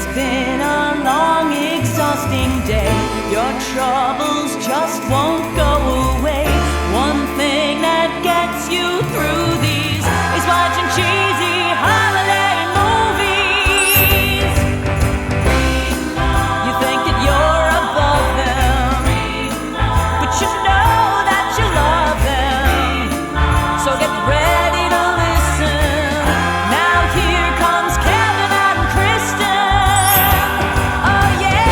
It's been a long, exhausting day. Your troubles just won't go away. One thing that gets you through these is watching cheesy holiday movies. You think that you're above them, but you know that you love them. So get ready to listen. Now here comes Kevin and Kristin. Oh yeah.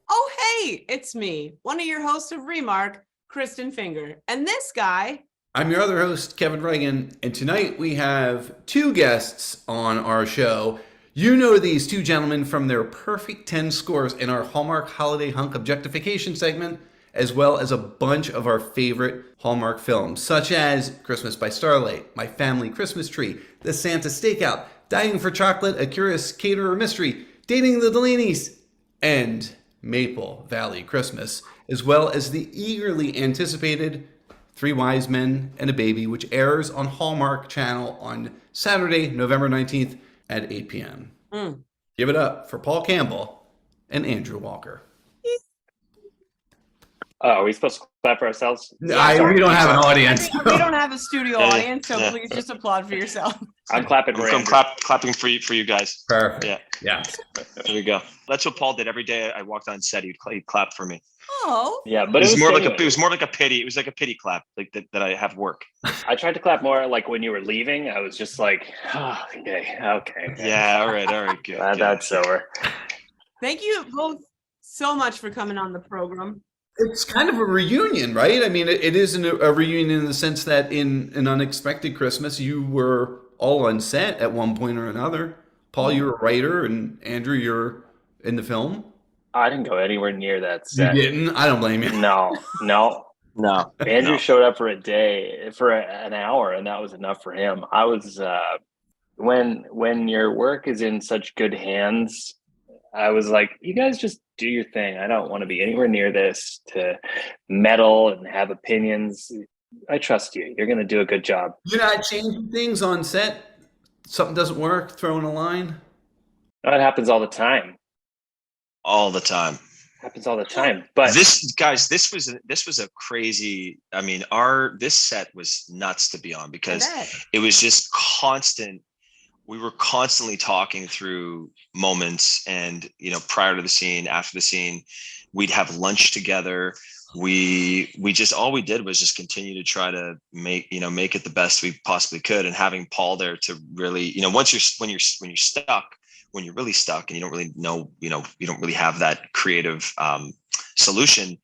Oh, hey, it's me, one of your hosts of Remark, Kristin Finger. And this guy, I'm your other host, Kevin Reagan, and tonight we have two guests on our show. You know these two gentlemen from their perfect 10 scores in our Hallmark Holiday Hunk Objectification segment, as well as a bunch of our favorite Hallmark films, such as Christmas by Starlight, My Family Christmas Tree, The Santa Stakeout, Dying for Chocolate, A Curious Caterer Mystery, Dating the Delaney's, and Maple Valley Christmas, as well as the eagerly anticipated Three Wise Men and a Baby, which airs on Hallmark Channel on Saturday, November 19th at 8 p.m. Give it up for Paul Campbell and Andrew Walker. Are we supposed to clap for ourselves? We don't have an audience. we don't have a studio audience, so please just applaud for yourself. I'm clapping for I'm clapping for you guys. Perfect. Yeah. There we go. That's what Paul did every day. I walked on set. He'd clap for me. Oh. Yeah, but it was more like a pity. It was like a pity clap, like that I have work. I tried to clap more like when you were leaving. I was just like, oh, okay. Yeah, all right, good. That's over. Thank you both so much for coming on the program. It's kind of a reunion, right? I mean, it is a reunion in the sense that in An Unexpected Christmas, you were all on set at one point or another. Paul, you're a writer, and Andrew, you're in the film. I didn't go anywhere near that set. You didn't? I don't blame you. No. Andrew No. showed up for a day, for an hour, and that was enough for him. I was when your work is in such good hands, I was like, you guys just do your thing. I don't want to be anywhere near this to meddle and have opinions. I trust you. You're going to do a good job. You're not changing things on set? Something doesn't work, throwing a line? That happens all the time. All the time. Happens all the time. But this was a crazy. I mean, this set was nuts to be on because it was just constant. We were constantly talking through moments, and prior to the scene, after the scene, we'd have lunch together. We just all we did was just continue to try to make it the best we possibly could, and having Paul there to really, when you're stuck, when you're really stuck and you don't really know, you don't really have that creative solution.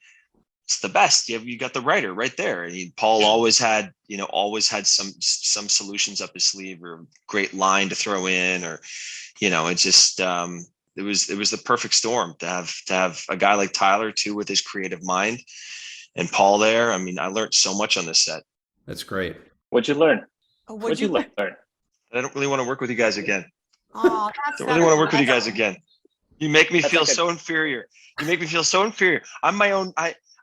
It's the best. You got the writer right there. Paul always had some solutions up his sleeve, or a great line to throw in, or it just it was the perfect storm to have a guy like Tyler too, with his creative mind, and Paul there. I mean, I learned so much on this set. That's great. What'd you learn? What'd you learn? I don't really want to work with you guys again. Oh, I don't really want to work with you guys again. You make me feel so inferior. You make me feel so inferior. I'm my own.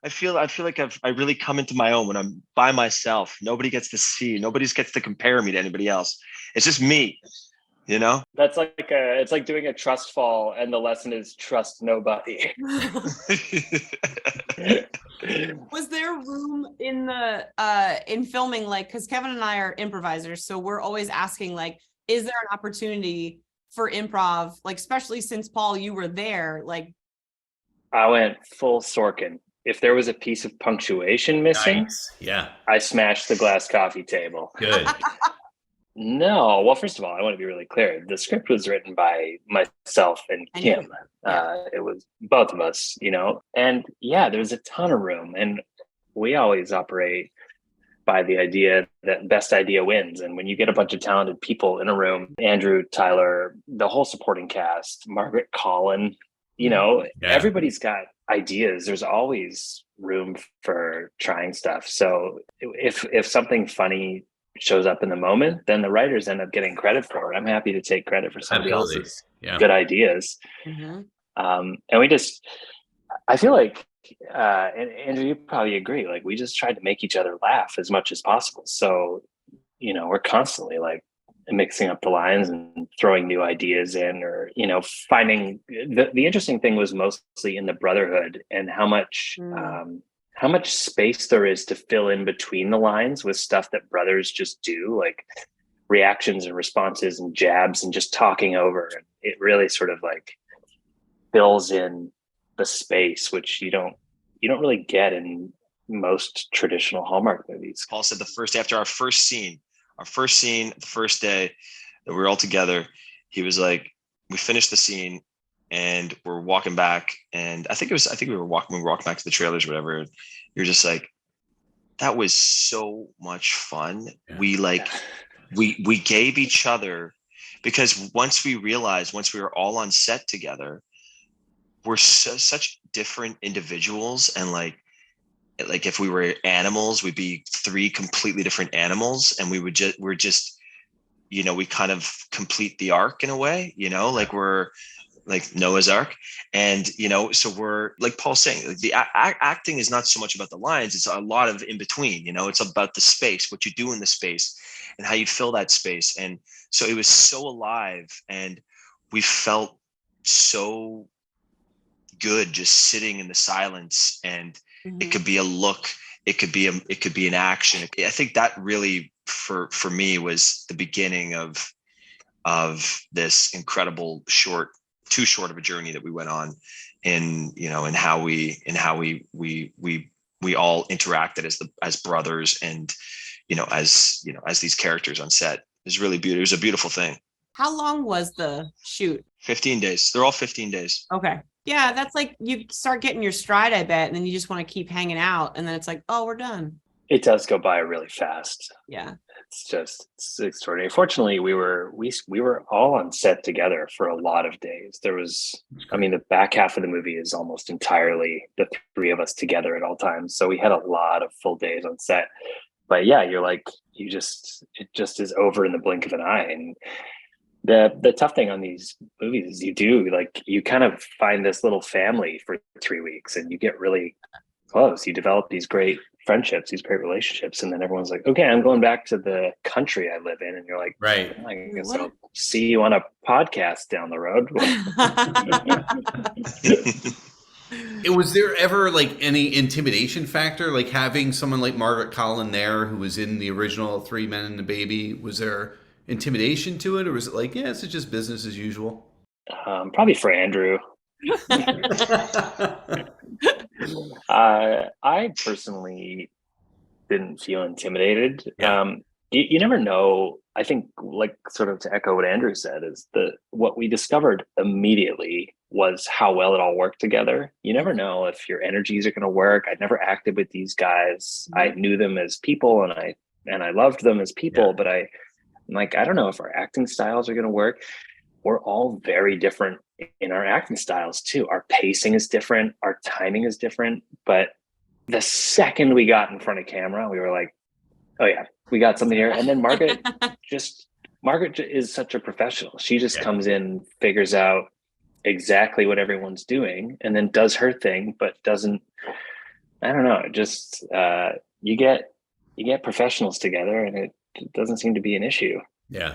I feel like I really come into my own when I'm by myself. Nobody gets to see. Nobody gets to compare me to anybody else. It's just me, That's it's like doing a trust fall, and the lesson is trust nobody. Was there room in the in filming, like, because Kevin and I are improvisers, so we're always asking, like, is there an opportunity for improv, like, especially since Paul, you were there, like. I went full Sorkin. If there was a piece of punctuation missing, Yeah, I smashed the glass coffee table. good. No, well, first of all, I want to be really clear. The script was written by myself and Kim. It was both of us, and there's a ton of room, and we always operate by the idea that best idea wins. And when you get a bunch of talented people in a room, Andrew, Tyler, the whole supporting cast, Margaret Collin, everybody's got ideas. There's always room for trying stuff. So if something funny shows up in the moment, then the writers end up getting credit for it. I'm happy to take credit for somebody else's good ideas. Mm-hmm. And I feel like, and Andrew, you probably agree, like, we just tried to make each other laugh as much as possible. So we're constantly like mixing up the lines and throwing new ideas in, or finding the interesting thing was mostly in the brotherhood and how much space there is to fill in between the lines with stuff that brothers just do, like reactions and responses and jabs and just talking over. And it really sort of like fills in the space, which you don't really get in most traditional Hallmark movies. Paul said the first, after our first scene, the first day that we were all together, he was like, we finished the scene and we're walking back. And I think we were walking back to the trailers, or whatever. You're just like, that was so much fun. Yeah. We gave each other, because once we were all on set together, we're such different individuals. And like if we were animals, we'd be three completely different animals, and we kind of complete the arc in a way, like we're like Noah's Ark. And so we're, like Paul's saying, like the acting is not so much about the lines, it's a lot of in between. It's about the space, what you do in the space and how you fill that space. And so it was so alive, and we felt so good just sitting in the silence. And it could be a look, it could be an action. I think that really for me was the beginning of this incredible too short of a journey that we went on in how we all interacted as brothers, and as these characters on set. It was really beautiful. It was a beautiful thing. How long was the shoot? 15 days. They're all 15 days. Okay. Yeah, that's like you start getting your stride, I bet, and then you just want to keep hanging out, and then it's like, oh, we're done. It does go by really fast. Yeah. It's extraordinary. Fortunately, we were all on set together for a lot of days. The back half of the movie is almost entirely the three of us together at all times. So we had a lot of full days on set. But yeah, you're like, it just is over in the blink of an eye. And the tough thing on these movies is you kind of find this little family for 3 weeks, and you get really close. You develop these great friendships, these great relationships, and then everyone's like, okay, I'm going back to the country I live in, and you're like, right, I guess I'll see you on a podcast down the road. Was there ever like any intimidation factor, like having someone like Margaret Collin there, who was in the original Three Men and a Baby? Was there intimidation to it, or was it like, yeah, it's just business as usual? Probably for Andrew. I personally didn't feel intimidated. Yeah. You never know. I think, like, sort of to echo what Andrew said, is what we discovered immediately was how well it all worked together. You never know if your energies are going to work. I'd never acted with these guys. I knew them as people, and I loved them as people, but I'm like, I don't know if our acting styles are going to work. We're all very different in our acting styles too. Our pacing is different. Our timing is different. But the second we got in front of camera, we were like, oh yeah, we got something here. And then Margaret is such a professional. She just comes in, figures out exactly what everyone's doing, and then does her thing, but doesn't, I don't know, just you get professionals together, and it doesn't seem to be an issue. Yeah.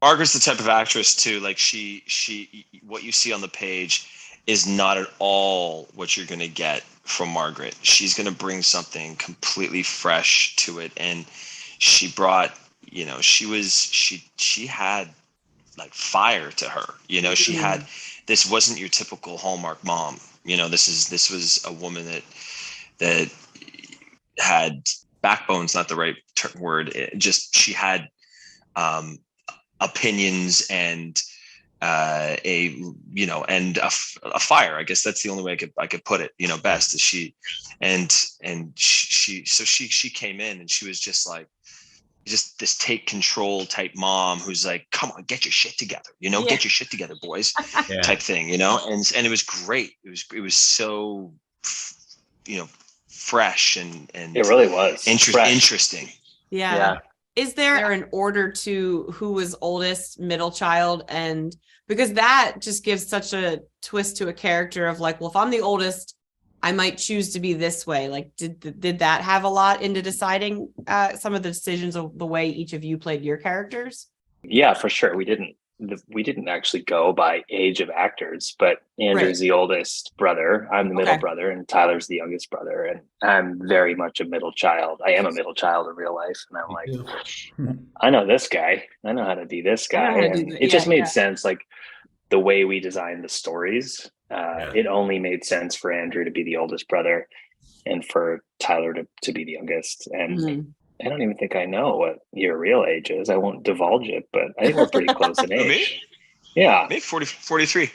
Margaret's the type of actress too, like she what you see on the page is not at all what you're going to get from Margaret. She's going to bring something completely fresh to it. And she brought, she had like fire to her, she had, this wasn't your typical Hallmark mom. This was a woman that had backbone's not the right word. She had, opinions and a fire. I guess that's the only way I could put it, best. Is she came in, and she was just like, just this take control type mom who's like, come on, get your shit together, get your shit together, boys, type thing, and it was great. It was so, fresh and it really was interesting. Yeah. Is there an order to who was oldest, middle child? And because that just gives such a twist to a character of like, well, if I'm the oldest, I might choose to be this way. Like, did that have a lot into deciding some of the decisions of the way each of you played your characters? Yeah, for sure. We didn't actually go by age of actors, but Andrew's the oldest brother. I'm the middle brother, and Tyler's the youngest brother. And I'm very much a middle child. I am a middle child in real life. And I'm like, I know this guy. I know how to be this guy. And it just made sense. Like the way we designed the stories, it only made sense for Andrew to be the oldest brother and for Tyler to be the youngest. And I don't even think I know what your real age is. I won't divulge it, but I think we're pretty close in age. Me? Yeah. Me, 43.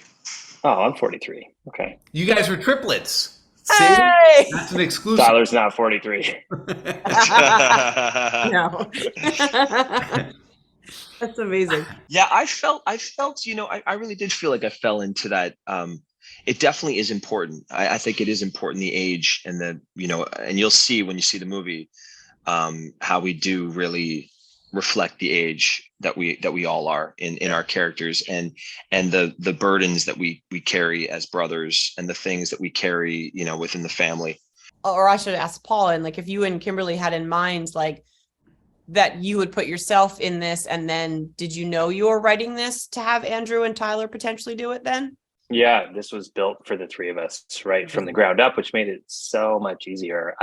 Oh, I'm 43. Okay. You guys were triplets. Hey! See? That's an exclusive. Tyler's not 43. No. That's amazing. Yeah, I felt, I really did feel like I fell into that. It definitely is important. I think it is important, the age and and you'll see when you see the movie, how we do really reflect the age that we all are in our characters, and the burdens that we carry as brothers, and the things that we carry, within the family. Or I should ask Paul, and like if you and Kimberly had in mind like that you would put yourself in this, and then did you know you were writing this to have Andrew and Tyler potentially do it then? Yeah, this was built for the three of us right from the ground up, which made it so much easier.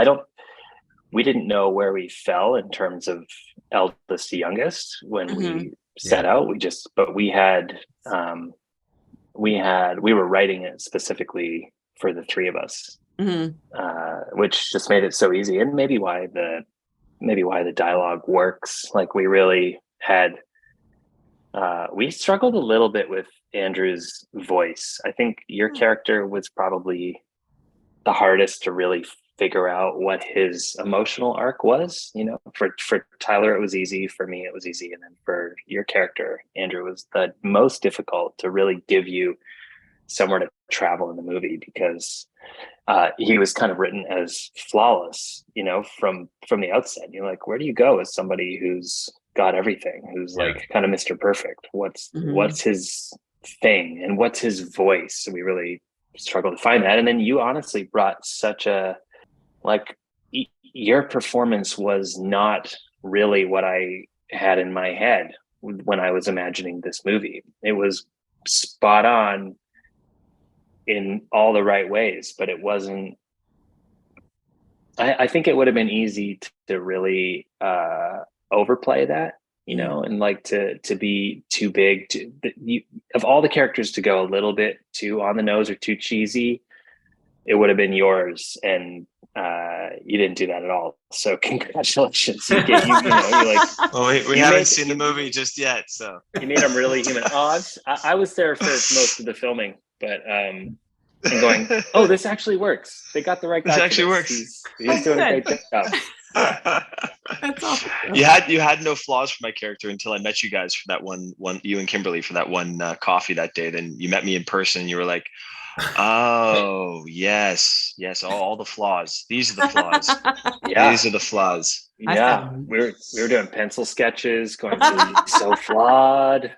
We didn't know where we fell in terms of eldest to youngest when we set out. We were writing it specifically for the three of us, which just made it so easy, and maybe why the dialogue works. Like we really had, we struggled a little bit with Andrew's voice. I think your character was probably the hardest to really figure out what his emotional arc was. For Tyler it was easy, for me it was easy, and then for your character Andrew was the most difficult to really give you somewhere to travel in the movie, because he was kind of written as flawless, from the outset. You're like, where do you go as somebody who's got everything, who's like kind of Mr. Perfect? What's his thing, and what's his voice? So we really struggled to find that. And then you honestly brought such a, like, your performance was not really what I had in my head when I was imagining this movie. It was spot on in all the right ways, but it wasn't. I think it would have been easy to really overplay that, and like to be too big. Of all the characters to go a little bit too on the nose or too cheesy, it would have been yours, and you didn't do that at all. So congratulations. You're like, well, we haven't seen the movie just yet, so you made him really human. I was there for most of the filming, but and going, oh, this actually works. They got the right guy. This actually works. He's doing a great job. That's awesome. You had no flaws for my character until I met you guys for that one you and Kimberly for that one coffee that day. Then you met me in person, and you were like, oh yes, all the flaws. These are the flaws. These are the flaws. Yeah, we were doing pencil sketches, going so flawed.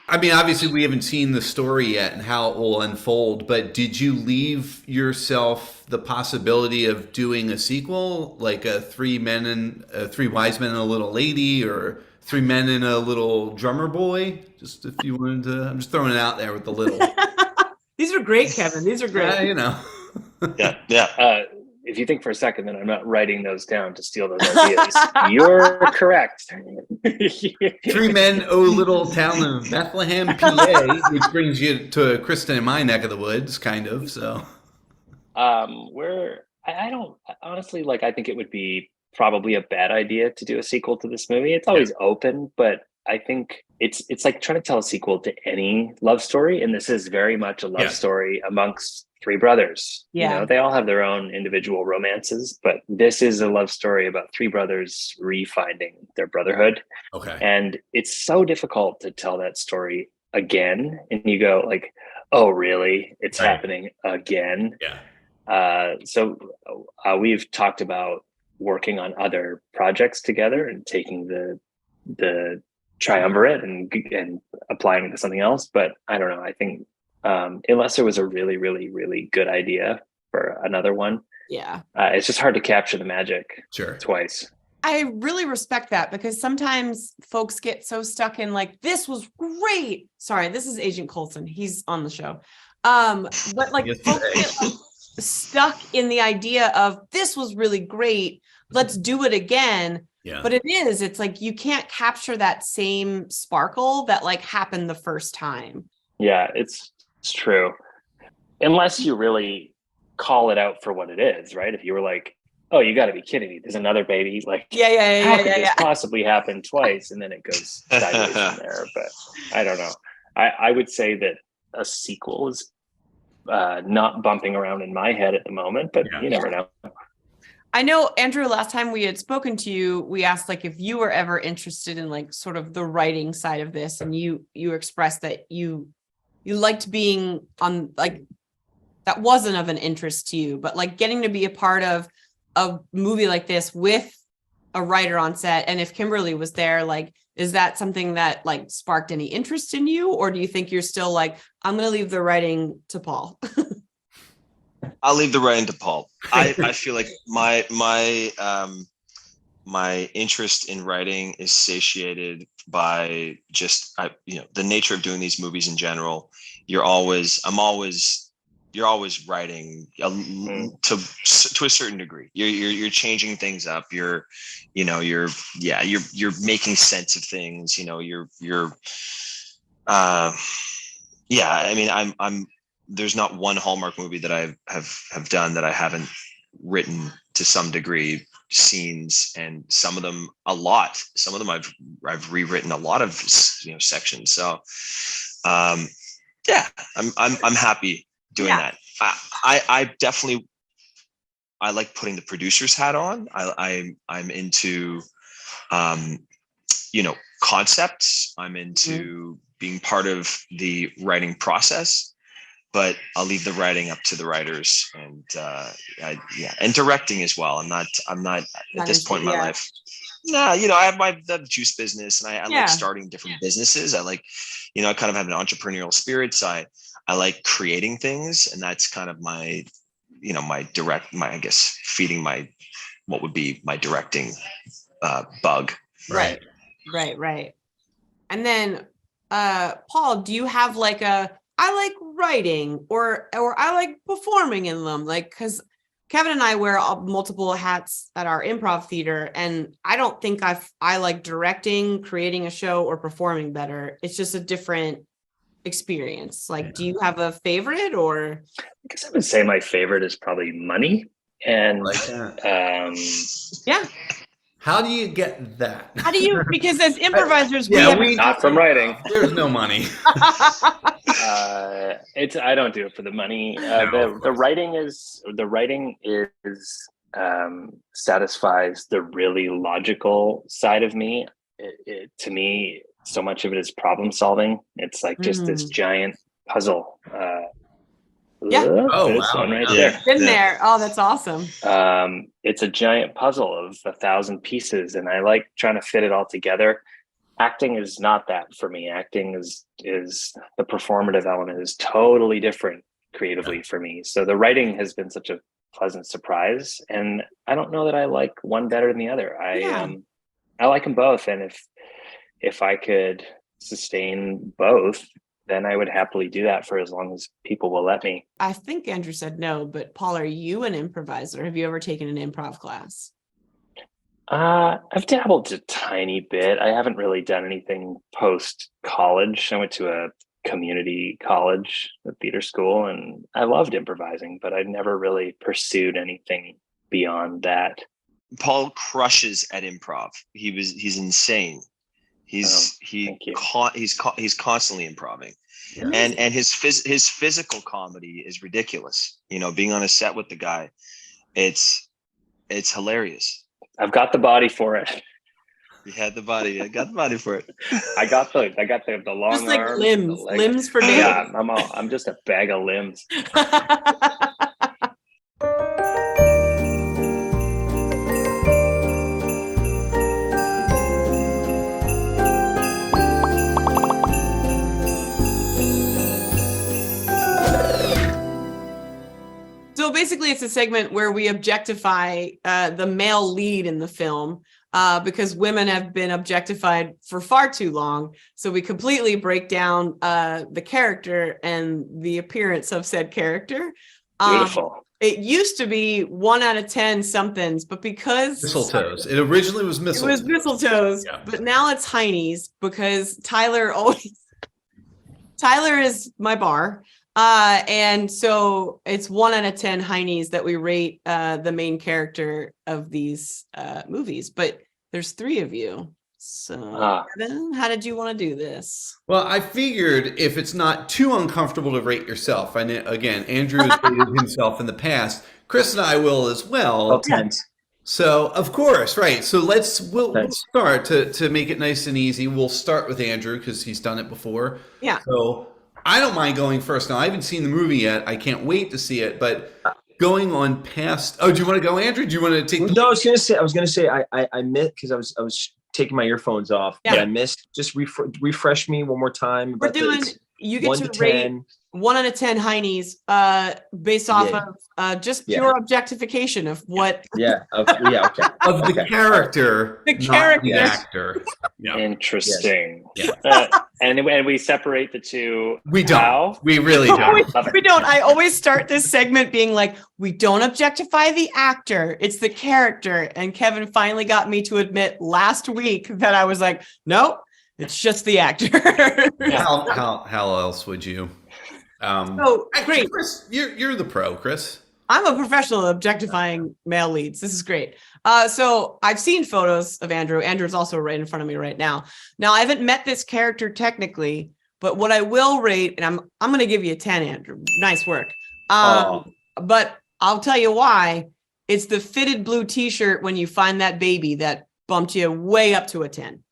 I mean, obviously we haven't seen the story yet and how it will unfold, but did you leave yourself the possibility of doing a sequel, like three wise men and a little lady, or three men and a little drummer boy? Just if you wanted to, I'm just throwing it out there with the little. These are great, Kevin. These are great. Yeah. If you think for a second that I'm not writing those down to steal those ideas, you're correct. Three men, oh little town of Bethlehem, PA, which brings you to Kristin in my neck of the woods, kind of. So, I don't honestly, like, I think it would be probably a bad idea to do a sequel to this movie. It's always open, but I think it's like trying to tell a sequel to any love story, and this is very much a love story amongst three brothers. They all have their own individual romances, but this is a love story about three brothers refinding their brotherhood. Okay. And it's so difficult to tell that story again, and you go like, oh really, it's happening again. So we've talked about working on other projects together and taking the triumvirate and applying it to something else, but I don't know, I think unless there was a really, really, really good idea for another one. Yeah. It's just hard to capture the magic twice. I really respect that, because sometimes folks get so stuck in like, this was great. Sorry, this is Agent Coulson. He's on the show. But like folks get like stuck in the idea of, this was really great, let's do it again. Yeah. But it's like, you can't capture that same sparkle that like happened the first time. Yeah, it's true. Unless you really call it out for what it is, right? If you were like, oh, you got to be kidding me, there's another baby, like, how could this possibly happen twice? And then it goes sideways from there. But I don't know. I would say that a sequel is not bumping around in my head at the moment, but you never know. I know, Andrew, last time we had spoken to you, we asked like if you were ever interested in like sort of the writing side of this, and you expressed that you liked being on, like, that wasn't of an interest to you, but like getting to be a part of a movie like this with a writer on set. And if Kimberly was there, like, is that something that like sparked any interest in you? Or do you think you're still like, I'm going to leave the writing to Paul? I'll leave the writing to Paul. I feel like my interest in writing is satiated by just the nature of doing these movies in general. You're always writing to a certain degree. You're changing things up. You're making sense of things. I'm there's not one Hallmark movie that I have done that I haven't written to some degree, scenes, and some of them a lot. Some of them I've rewritten a lot of sections. So I'm happy doing that. I definitely like putting the producer's hat on. I'm into concepts. I'm into being part of the writing process. But I'll leave the writing up to the writers, and and directing as well. I'm not at this point in my life. Nah, I have the juice business, and I like starting different businesses. I like, I kind of have an entrepreneurial spirit. So I like creating things, and that's kind of my feeding what would be my directing bug. Right. And then, Paul, do you have like I like writing or I like performing in them? Like, because Kevin and I wear multiple hats at our improv theater, and I don't think I like directing, creating a show, or performing better. It's just a different experience. Like, do you have a favorite? Or I guess I would say my favorite is probably money. And how do you get that? How do you, because as improvisers, we not from writing. There's no money. I don't do it for the money. The writing is satisfies the really logical side of me. To me, so much of it is problem solving. It's like just this giant puzzle. There. Been there. Oh, that's awesome. It's a giant puzzle of 1,000 pieces, and I like trying to fit it all together. Acting is not that for me. Acting is the performative element is totally different creatively for me. So the writing has been such a pleasant surprise, and I don't know that I like one better than the other. I like them both, and if I could sustain both, then I would happily do that for as long as people will let me. I think Andrew said no, but Paul, are you an improviser? Have you ever taken an improv class? I've dabbled a tiny bit. I haven't really done anything post college. I went to a community college, a theater school, and I loved improvising, but I've never really pursued anything beyond that. Paul crushes at improv. He's insane. He's constantly improving, and his physical comedy is ridiculous. Being on a set with the guy, it's hilarious. I've got the body for it. You had the body. I got the body for it. I got the long just like arms, limbs for days. Yeah, I'm just a bag of limbs. basically it's a segment where we objectify the male lead in the film because women have been objectified for far too long. So we completely break down the character and the appearance of said character. Beautiful. It used to be 1 out of 10 somethings, but because Mistletoes. It originally was mistletoes. it was mistletoes, Yeah. but now it's Hynes because Tyler is my bar. And so it's 1 out of 10 Hynes that we rate the main character of these movies, but there's 3 of you. So Kevin, how did you want to do this? Well, I figured if it's not too uncomfortable to rate yourself, and again, Andrew has rated himself in the past. Chris and I will as well. Oh, 10s. So, of course, right. So we'll start to make it nice and easy. We'll start with Andrew because he's done it before. Yeah. So I don't mind going first. Now, I haven't seen the movie yet. I can't wait to see it. But going on past. Oh, do you want to go, Andrew? Do you want to take? No, I was gonna say I missed because I was taking my earphones off, but I missed. Just refresh me one more time. We're doing. You get 1 to to rate 10. 1 out of 10 Hynes based off of just pure objectification of what. Okay. Of the character, The not character. the actor. Yeah. Interesting. Yeah. And we separate the two. We don't. How? We really don't. We don't. I always start this segment being like, we don't objectify the actor. It's the character. And Kevin finally got me to admit last week that I was like, nope, it's just the actor. How else would you? Great. Chris, you're the pro, Chris. I'm a professional at objectifying male leads. This is great. So I've seen photos of Andrew. Andrew's also right in front of me right now. Now I haven't met this character technically, but what I will rate, and I'm going to give you a 10, Andrew. Nice work. But I'll tell you why. It's the fitted blue T-shirt when you find that baby that bumped you way up to a 10.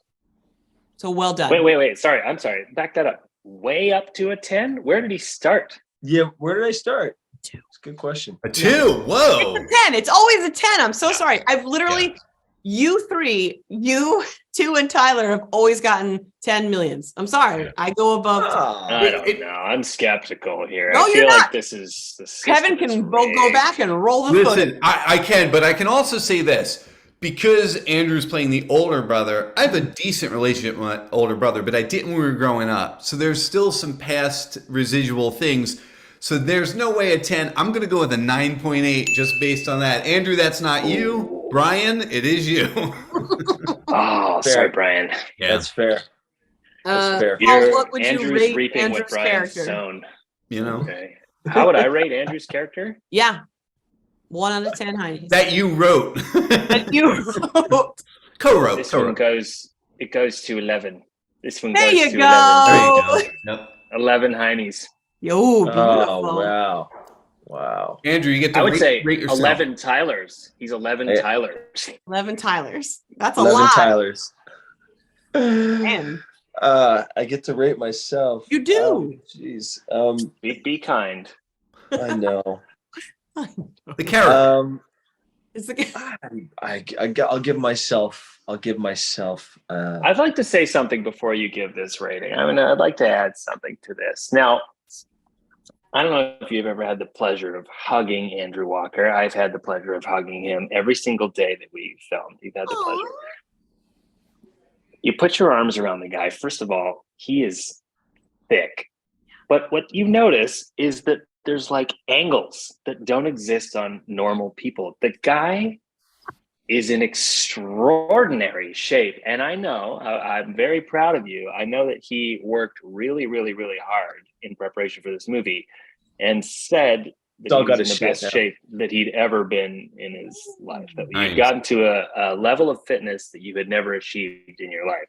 So well done. Wait. Sorry. I'm sorry. Back that up. Way up to a 10? Where did he start? Yeah, where did I start? 2. It's a good question. A 2. Whoa. It's a 10. It's always a 10. I'm so sorry. I've literally, you 3, you 2, and Tyler have always gotten 10 millions. I'm sorry. I go above. I don't know. I'm skeptical here. No, I feel you're like not. this is the Kevin can go back and roll the Listen, footage. I can, but I can also say this. Because Andrew's playing the older brother, I have a decent relationship with my older brother, but I didn't when we were growing up. So there's still some past residual things. So there's no way a 10. I'm going to go with a 9.8 just based on that. Andrew, that's not you. Brian, it is you. Oh, sorry, Brian. Yeah. That's fair. That's fair. Paul, what would Andrew's you rate reaping Andrew's what Brian's character? sown. You know? Okay. How would I rate Andrew's character? Yeah. 1 out of 10 Hynes. That you wrote. That you wrote. Co-wrote. This one goes to 11. This one There goes you to go. There you go. Yep. 11 Heinies. Yo, beautiful. Oh, wow. Andrew, you get to I would say rate yourself. 11 Tylers. He's 11 Yeah. Tylers. 11 Tylers. That's a 11 lot. Tylers. Man, I get to rate myself. you do. Jeez. Be kind. I know. The character. It's the I'll give myself. I'd like to say something before you give this rating. I'd like to add something to this. Now, I don't know if you've ever had the pleasure of hugging Andrew Walker. I've had the pleasure of hugging him every single day that we filmed. You've had the pleasure. You put your arms around the guy. First of all, he is thick. But what you notice is that there's like angles that don't exist on normal people. The guy is in extraordinary shape. And I know, I'm very proud of you. I know that he worked really, really, really hard in preparation for this movie and said that he was in the best shape that he'd ever been in his life. That you've gotten to a level of fitness that you had never achieved in your life.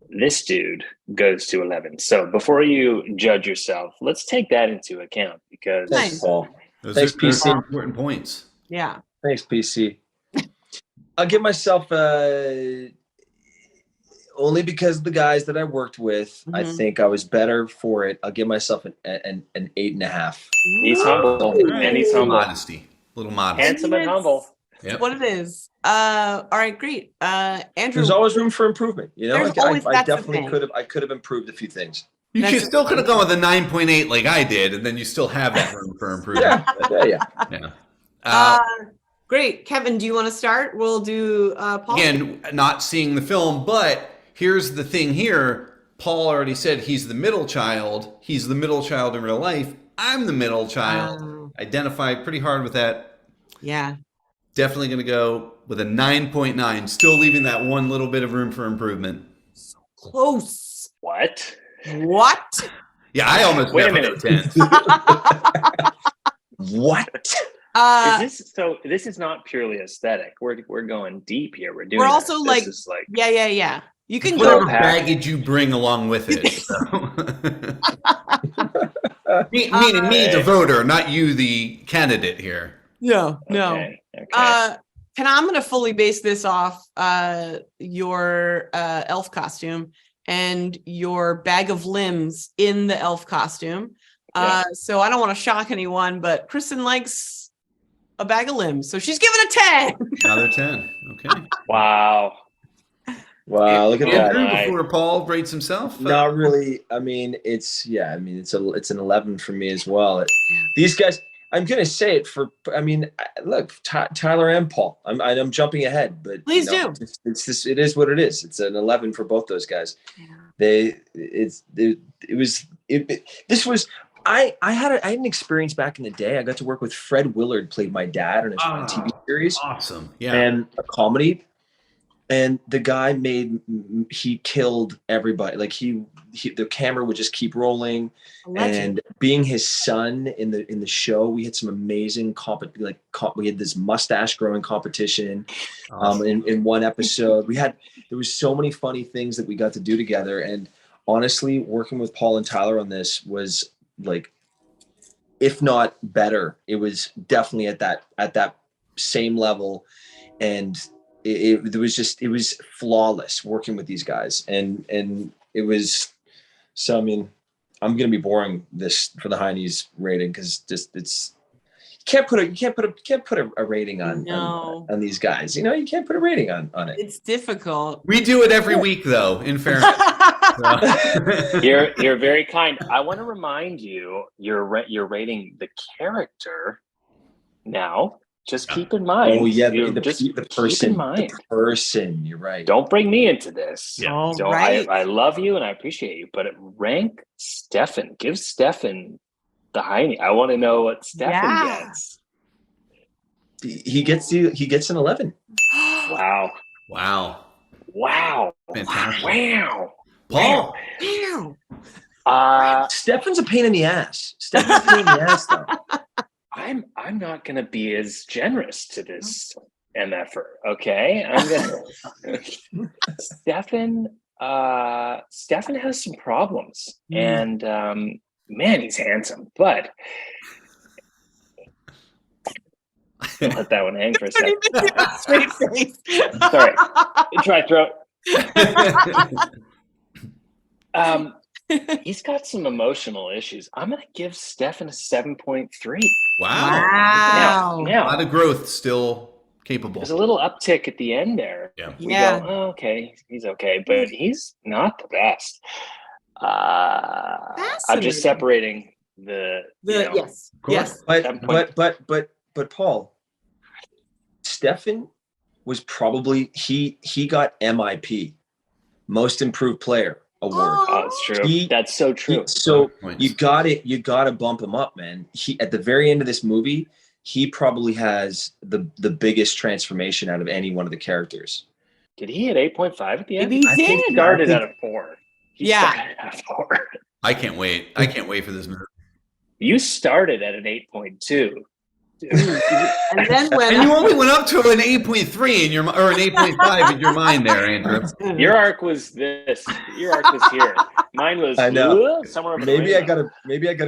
This dude goes to 11. So before you judge yourself, let's take that into account because Thanks, Paul. Those PC. are important points. Yeah. Thanks, PC. I'll give myself only because the guys that I worked with, I think I was better for it. I'll give myself an 8.5. He's humble and he's humble. Modesty. Little modesty. Handsome and humble. Yep. What it is. All right, great. Andrew. There's always room for improvement. You know, There's always- I that's the definitely thing. I could have improved a few things. You still could have gone with a 9.8 like I did, and then you still have that room for improvement. Yeah. Yeah. Great. Kevin, do you want to start? We'll do Paul. Again, not seeing the film, but here's the thing here. Paul already said he's the middle child. He's the middle child in real life. I'm the middle child. Identify pretty hard with that. Yeah. Definitely going to go with a 9.9. Still leaving that one little bit of room for improvement. So close. What? What? Yeah, I almost Wait a went minute. for a 10. What? This is not purely aesthetic. We're going deep here. We're doing. We're also this. like, This is like yeah. You can Whatever go. baggage you bring along with it. So. Meaning me, the voter, not you, the candidate here. No. Okay. I'm going to fully base this off your elf costume and your bag of limbs in the elf costume. So I don't want to shock anyone, but Kristin likes a bag of limbs, so she's giving a 10. Another 10. Okay. Wow. Wow, look at that. Andrew, before Paul rates himself. Not really. I mean, it's an 11 for me as well. These guys, I'm gonna say it for. I mean, look, Tyler and Paul. I'm jumping aheid, but Please do. It is what it is. It's an 11 for both those guys. Yeah. I had an experience back in the day. I got to work with Fred Willard, played my dad on a TV series. Awesome. Yeah. And a comedy. And the guy he killed everybody. Like the camera would just keep rolling. And being his son in the show, we had some amazing we had this mustache growing competition. In one episode, there was so many funny things that we got to do together. And honestly, working with Paul and Tyler on this was like, if not better, it was definitely at that same level. And it was flawless working with these guys. And it was, so, I mean, I'm going to be boring this for the Hynes rating, because you can't put a rating on these guys. You know, you can't put a rating on it. It's difficult. We do it every week, though, in fairness. You're very kind. I want to remind you, you're rating the character now. Just keep in mind. Oh yeah, the person. Keep in mind. The person. You're right. Don't bring me into this. Yeah. I love you and I appreciate you, but rank Stefan. Give Stefan the Heine. I want to know what Stefan gets. He gets an 11. Wow. Fantastic. Wow. Paul. Stefan's a pain in the ass. Though. I'm not going to be as generous to this MFer. Okay, I'm going to. Stefan has some problems, and man, he's handsome. But let that one hang for a second. Straight face. Sorry, dry throat. He's got some emotional issues. I'm going to give Stefan a 7.3. Wow. Now, a lot of growth still capable. There's a little uptick at the end there. Yeah. We go, oh, okay, he's okay, but he's not the best. I'm just separating yes. But Paul, Stefan was probably he got MIP, Most Improved Player award. Oh, it's true. That's so true. So you got to bump him up, man. He at the very end of this movie, he probably has the biggest transformation out of any one of the characters. Did he hit 8.5 at the end? Maybe he did. He started at a 4. He started at a 4. I can't wait. I can't wait for this movie. You started at an 8.2. And then and you only went up to an 8.3 in your or an 8.5 in your mind there, Andrew. Your arc was this. Your arc was here. Mine was I know. Somewhere. Maybe I gotta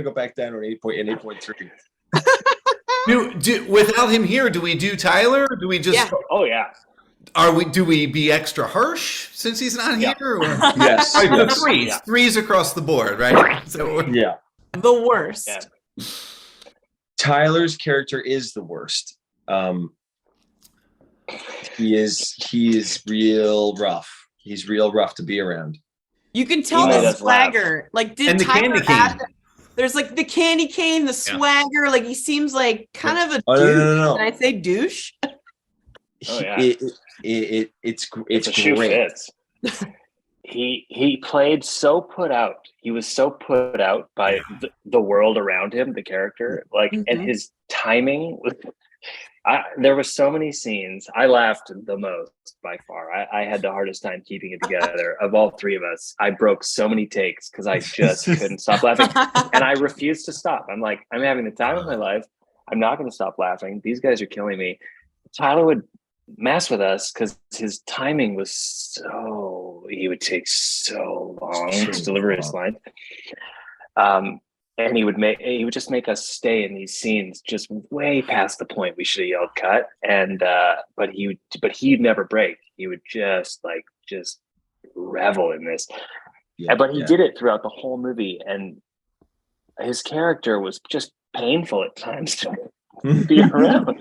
go back down to an 8.3. Without him here, do we do Tyler? Or do we just? Yeah. Oh yeah. Do we be extra harsh since he's not here? Or? Yes. Threes across the board, right? So, yeah. The worst. Yeah. Tyler's character is the worst. He is real rough. He's real rough to be around. You can tell the swagger. Like, did and the Tyler Candy King. There's like the candy cane, the swagger. Like he seems like kind of a Oh, douche. no. Can I say douche? Oh, yeah. It's It's a shoe great. fits. He played so put out. He was so put out by the world around him, the character, like, and his timing was. There were so many scenes. I laughed the most by far. I had the hardest time keeping it together of all three of us. I broke so many takes because I just couldn't stop laughing, and I refused to stop. I'm like, I'm having the time of my life. I'm not going to stop laughing. These guys are killing me. Tyler would mess with us because his timing was so. He would take so long to deliver his line. And he would just make us stay in these scenes just way past the point we should have yelled cut. And but he'd never break. He would just revel in this. But he did it throughout the whole movie, and his character was just painful at times to be around.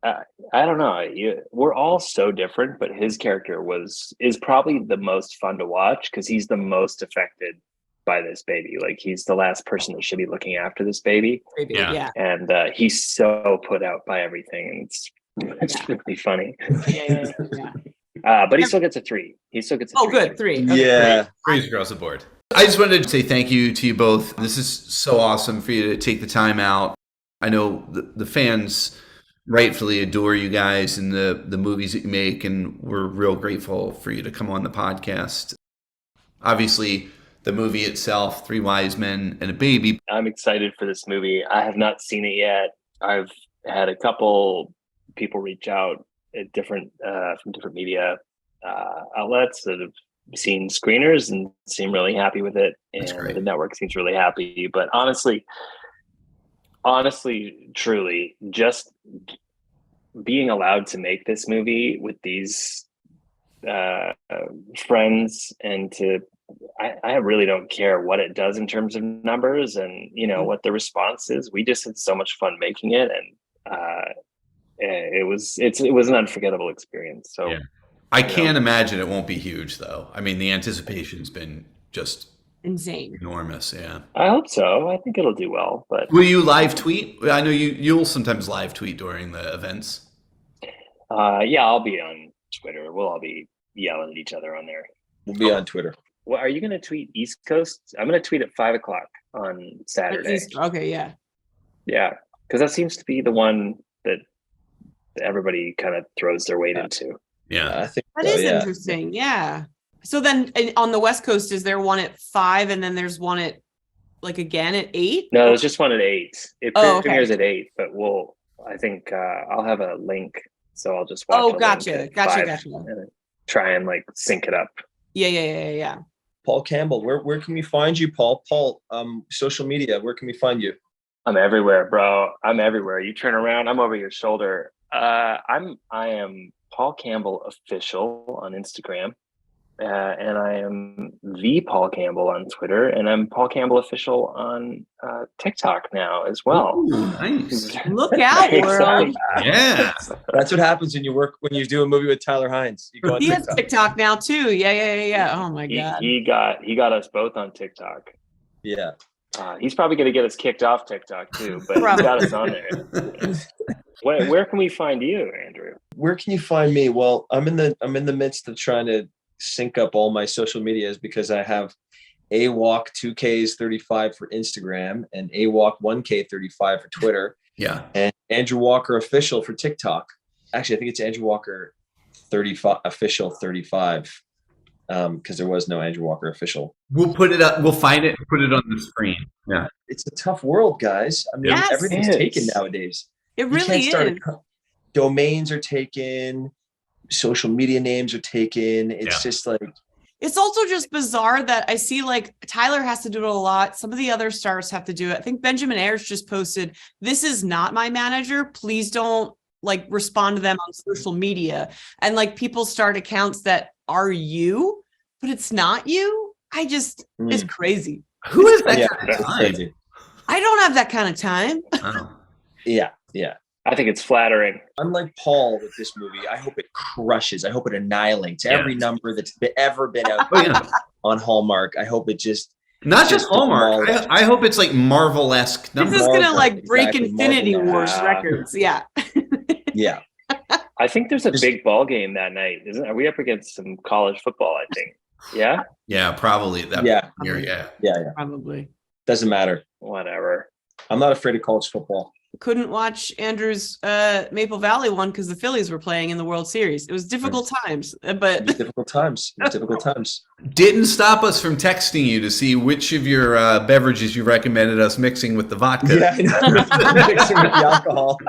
I don't know. We're all so different, but his character is probably the most fun to watch because he's the most affected by this baby. Like he's the last person that should be looking after this baby. Yeah. And he's so put out by everything, and it's really funny. But he still gets a 3. He still gets a 3. Oh, good. 3. Okay. Yeah. Praise across the board. I just wanted to say thank you to you both. This is so awesome for you to take the time out. I know the fans rightfully adore you guys and the movies that you make, and we're real grateful for you to come on the podcast. Obviously, the movie itself, 3 Wise Men and a Baby. I'm excited for this movie. I have not seen it yet. I've had a couple people reach out at different from different media outlets that have seen screeners and seem really happy with it. And the network seems really happy. But honestly, truly, just being allowed to make this movie with these friends and I really don't care what it does in terms of numbers and what the response is. We just had so much fun making it, and it was an unforgettable experience. So I can't imagine it won't be huge though. I mean, the anticipation's been just insane, enormous. Yeah, I hope so. I think it'll do well. But will you live tweet? I know you'll sometimes live tweet during the events. Yeah, I'll be on Twitter. We'll all be yelling at each other on there. We'll be on Twitter. Well, are you going to tweet East Coast? I'm going to tweet at 5:00 on Saturday. Okay, yeah. Yeah, because that seems to be the one that everybody kind of throws their weight into. Yeah, I think that is interesting. Yeah. So then on the West Coast, is there one at 5 and then there's one at again at 8? No, there's just one at 8. It premieres at 8, but I think I'll have a link, so I'll just watch. Oh, gotcha. And try and sync it up. Yeah. Paul Campbell, where can we find you, Paul? Paul, social media, where can we find you? I'm everywhere, bro. I'm everywhere. You turn around, I'm over your shoulder. I am Paul Campbell Official on Instagram, and I am the Paul Campbell on Twitter, and I'm Paul Campbell Official on TikTok now as well. Ooh, nice. Look out, world! Yeah, that's what happens when you do a movie with Tyler Hynes. You go on he TikTok. has TikTok now too. Yeah. Oh my god. He got us both on TikTok. Yeah. He's probably going to get us kicked off TikTok too, but he got us on there. Where can we find you, Andrew? Where can you find me? Well, I'm in the midst of trying to sync up all my social medias because I have AWalk 2Ks 35 for Instagram and AWalk 1K 35 for Twitter. Yeah. And Andrew Walker Official for TikTok. Actually, I think it's Andrew Walker 35 Official 35. Because there was no Andrew Walker Official. We'll put it up. We'll find it and put it on the screen. Yeah. It's a tough world, guys. I mean, everything's taken nowadays. It really is. Domains are taken. Social media names are taken. It's just it's also just bizarre that I see Tyler has to do it a lot. Some of the other stars have to do it. I think Benjamin Ayers just posted, "This is not my manager. Please don't respond to them on social media." And people start accounts that are you, but it's not you. It's crazy. Who is that kind of that's time? crazy. I don't have that kind of time. Oh. Yeah. I think it's flattering. Unlike Paul with this movie, I hope it crushes. I hope it annihilates every number that's ever been out on Hallmark. I hope it just Not just Hallmark. demolished. I hope it's like Marvel-esque This numbers. is gonna Marvel, like break exactly, Infinity Marvel. Wars Yeah. records. Yeah. Yeah. I think there's a Just- big ball game that night. Are we up against some college football? I think. Yeah. Yeah, probably that Yeah. year. Yeah. Yeah. Probably. Doesn't matter. Whatever. I'm not afraid of college football. Couldn't watch Andrew's Maple Valley one because the Phillies were playing in the World Series. It was difficult times, It but was difficult times. It was difficult times. Didn't stop us from texting you to see which of your beverages you recommended us mixing with the vodka. Yeah, I know. Mixing with the alcohol.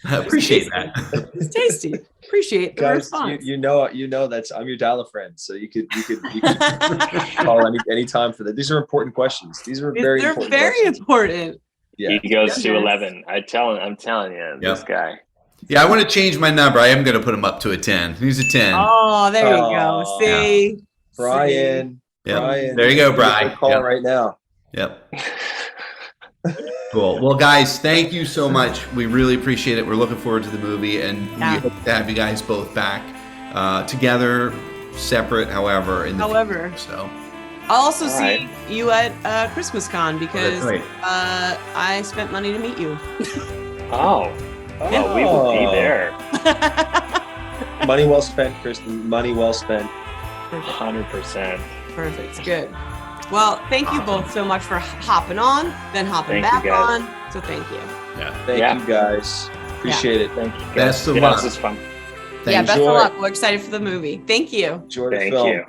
I appreciate that. it's tasty. Appreciate the Guys, response. you know that's I'm your dial friend, so you could call any time for that. These are important questions. These are very They're important very questions. important. Yeah. He goes to Goodness. 11. I'm telling you, this guy. Yeah, I want to change my number. I am going to put him up to a 10. He's a 10. Oh, there you go. Oh, See, Brian. Yep. Brian. There you go, Give me a Brian. Call Yep. right now. Yep. Cool. Well, guys, thank you so much. We really appreciate it. We're looking forward to the movie, and Yeah. we hope to have you guys both back together, separate, however, in the However. future. So, I'll also All see right. you at Christmas Con because right. I spent money to meet you. Oh, we will be there. Money well spent, Kristin. Money well spent. 100%. Perfect. Good. Well, thank you both so much for hopping on, then hopping Thank you, back guys. on. So thank you. yeah. Thank Yeah. you guys. Appreciate it. Thank you. Best of Yeah, luck. this is fun. Yeah, best of Enjoy. luck. We're excited for the movie. Thank you. Enjoy the Thank film. you.